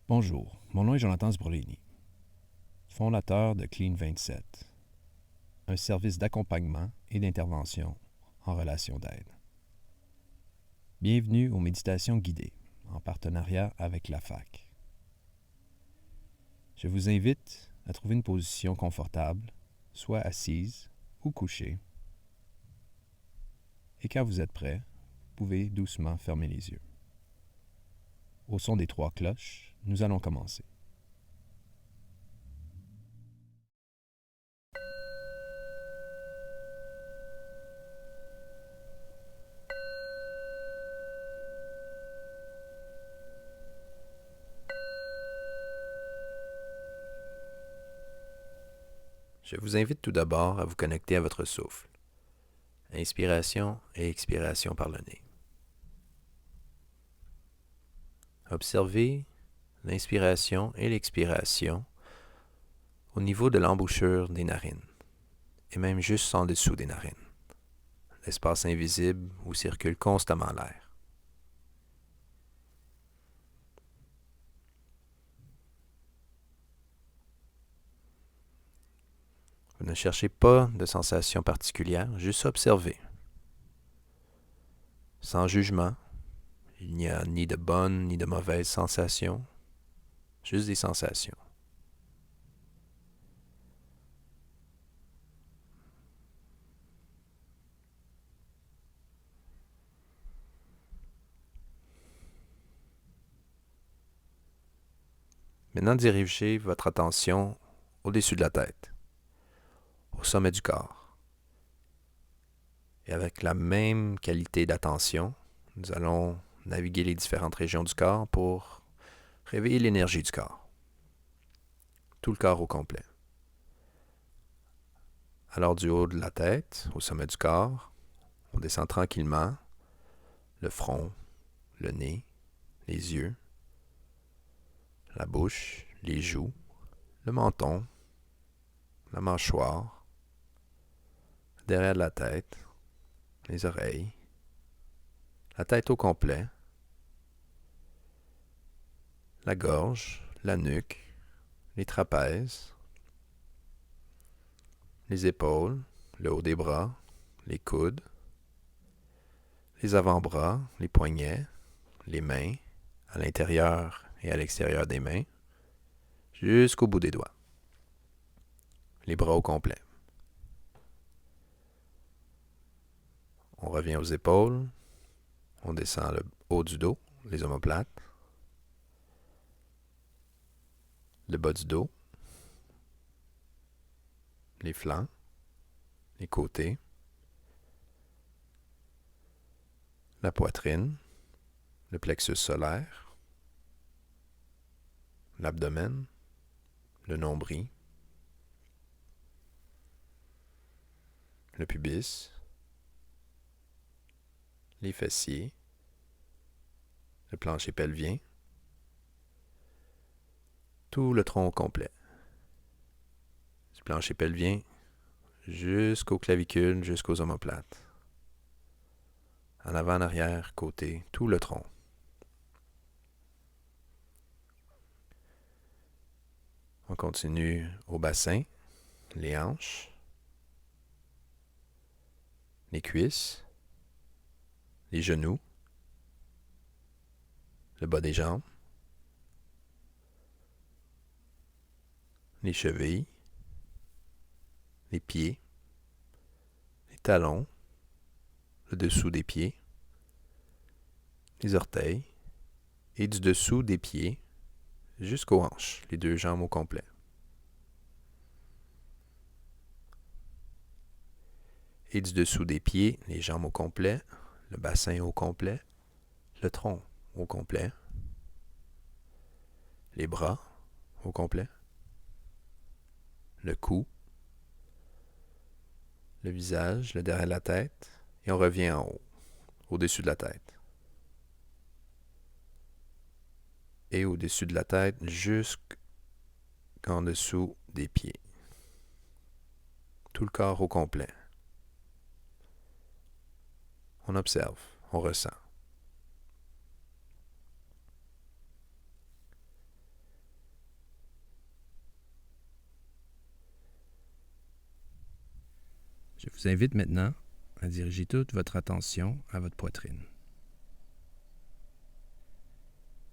Bonjour, mon nom est Jonathan Sbrolini, fondateur de Clean27, un service d'accompagnement et d'intervention en relation d'aide. Bienvenue aux méditations guidées, en partenariat avec la FAC. Je vous invite à trouver une position confortable, soit assise ou couchée, et quand vous êtes prêt, vous pouvez doucement fermer les yeux. Au son des 3 cloches, nous allons commencer. Je vous invite tout d'abord à vous connecter à votre souffle. Inspiration et expiration par le nez. Observez l'inspiration et l'expiration au niveau de l'embouchure des narines, et même juste en dessous des narines, l'espace invisible où circule constamment l'air. Vous ne cherchez pas de sensation particulière, juste observez. Sans jugement, il n'y a ni de bonnes ni de mauvaises sensations, juste des sensations. Maintenant, dirigez votre attention au-dessus de la tête, au sommet du corps. Et avec la même qualité d'attention, nous allons naviguer les différentes régions du corps pour réveiller l'énergie du corps. Tout le corps au complet. Alors du haut de la tête, au sommet du corps, on descend tranquillement, le front, le nez, les yeux, la bouche, les joues, le menton, la mâchoire, derrière de la tête, les oreilles, la tête au complet, la gorge, la nuque, les trapèzes, les épaules, le haut des bras, les coudes, les avant-bras, les poignets, les mains, à l'intérieur et à l'extérieur des mains, jusqu'au bout des doigts. Les bras au complet. On revient aux épaules, on descend le haut du dos, les omoplates, le bas du dos, les flancs, les côtés, la poitrine, le plexus solaire, l'abdomen, le nombril, le pubis, les fessiers, le plancher pelvien, tout le tronc au complet. Du plancher pelvien jusqu'aux clavicules, jusqu'aux omoplates. En avant, en arrière, côté, tout le tronc. On continue au bassin, les hanches, les cuisses, les genoux, le bas des jambes, les chevilles, les pieds, les talons, le dessous des pieds, les orteils, et du dessous des pieds jusqu'aux hanches, les 2 jambes au complet. Et du dessous des pieds, les jambes au complet, le bassin au complet, le tronc au complet, les bras au complet, le cou, le visage, le derrière de la tête, et on revient en haut, au-dessus de la tête. Et au-dessus de la tête, jusqu'en dessous des pieds. Tout le corps au complet. On observe, on ressent. Je vous invite maintenant à diriger toute votre attention à votre poitrine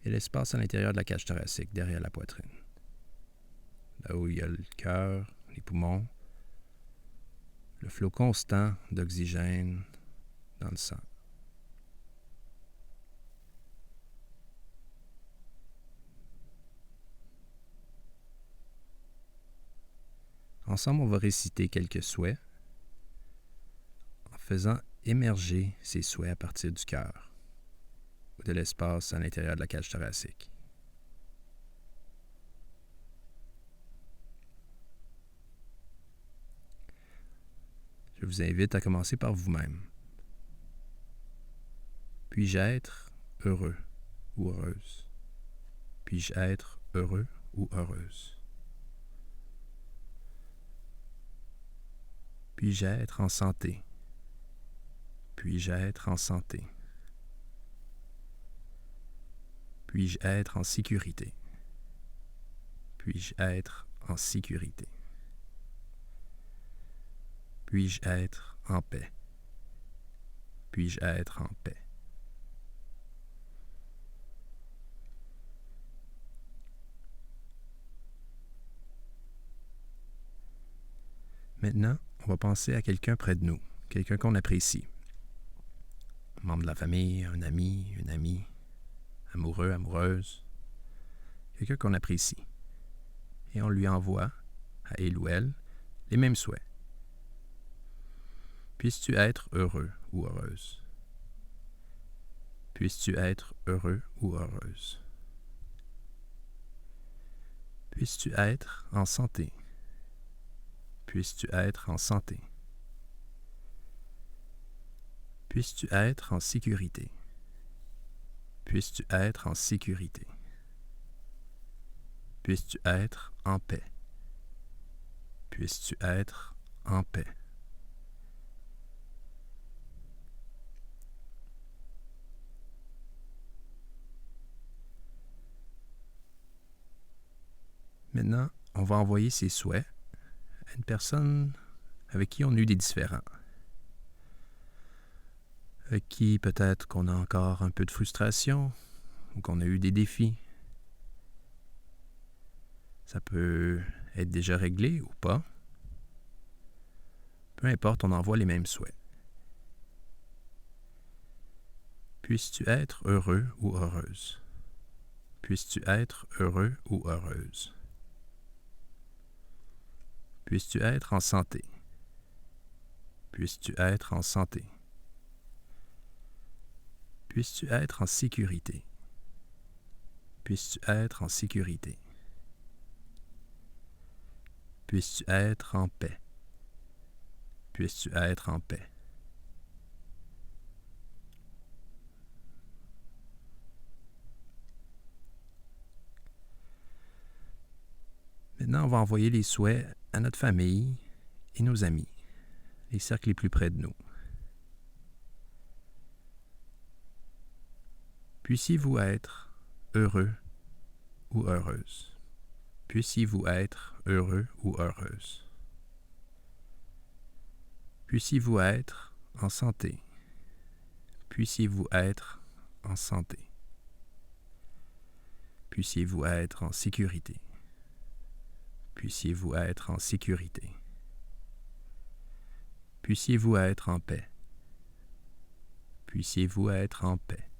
et l'espace à l'intérieur de la cage thoracique, derrière la poitrine, là où il y a le cœur, les poumons, le flot constant d'oxygène dans le sang. Ensemble, on va réciter quelques souhaits en faisant émerger ces souhaits à partir du cœur ou de l'espace à l'intérieur de la cage thoracique. Je vous invite à commencer par vous-même. Puis-je être heureux ou heureuse? Puis-je être heureux ou heureuse? Puis-je être en santé? Puis-je être en santé? Puis-je être en sécurité? Puis-je être en sécurité? Puis-je être en paix? Puis-je être en paix? Maintenant, on va penser à quelqu'un près de nous, quelqu'un qu'on apprécie. Un membre de la famille, un ami, une amie, amoureux, amoureuse, quelqu'un qu'on apprécie. Et on lui envoie, à il ou elle, les mêmes souhaits. Puisses-tu être heureux ou heureuse? Puisses-tu être heureux ou heureuse? Puisses-tu être en santé? Puisses-tu être en santé? Puisses-tu être en sécurité? Puisses-tu être en sécurité? Puisses-tu être en paix? Puisses-tu être en paix? Maintenant, on va envoyer ces souhaits à une personne avec qui on a eu des différends, avec qui peut-être qu'on a encore un peu de frustration ou qu'on a eu des défis. Ça peut être déjà réglé ou pas. Peu importe, on envoie les mêmes souhaits. Puisses-tu être heureux ou heureuse? Puisses-tu être heureux ou heureuse? Puisses-tu être en santé? Puisses-tu être en santé? Puisses-tu être en sécurité? Puisses-tu être en sécurité? Puisses-tu être en paix? Puisses-tu être en paix? Maintenant, on va envoyer les souhaits à notre famille et nos amis, les cercles les plus près de nous. Puissiez-vous être heureux ou heureuse? Puissiez-vous être heureux ou heureuse? Puissiez-vous être en santé? Puissiez-vous être en santé? Puissiez-vous être en sécurité? Puissiez-vous être en sécurité? Puissiez-vous être en paix? Puissiez-vous être en paix?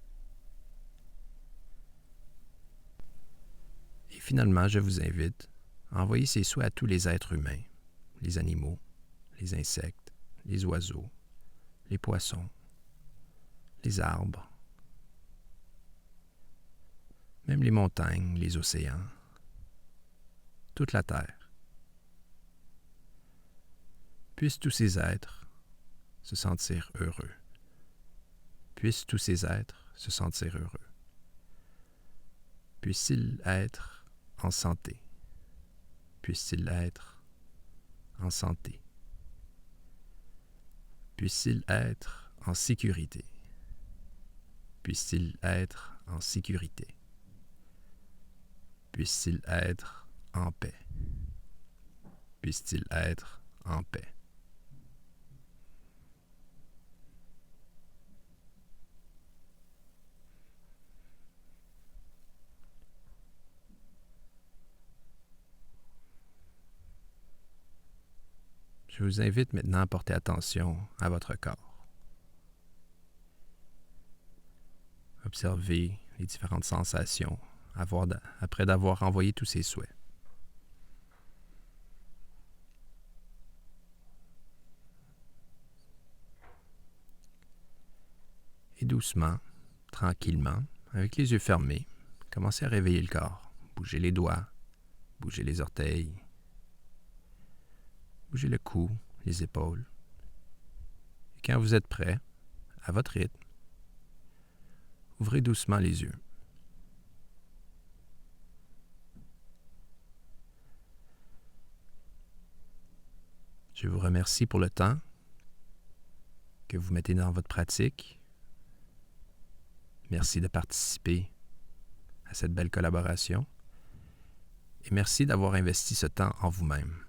Et finalement, je vous invite à envoyer ces souhaits à tous les êtres humains, les animaux, les insectes, les oiseaux, les poissons, les arbres, même les montagnes, les océans, toute la terre. Puissent tous ces êtres se sentir heureux. Puissent tous ces êtres se sentir heureux. Puissent-ils être en santé. Puissent-ils être en santé. Puissent-ils être en sécurité. Puissent-ils être en sécurité. Puissent-ils être en paix. Puissent-ils être en paix. Je vous invite maintenant à porter attention à votre corps. Observez les différentes sensations après d'avoir envoyé tous ces souhaits. Et doucement, tranquillement, avec les yeux fermés, commencez à réveiller le corps. Bougez les doigts, bougez les orteils, bougez le cou, les épaules. Et quand vous êtes prêt, à votre rythme, ouvrez doucement les yeux. Je vous remercie pour le temps que vous mettez dans votre pratique. Merci de participer à cette belle collaboration et merci d'avoir investi ce temps en vous-même.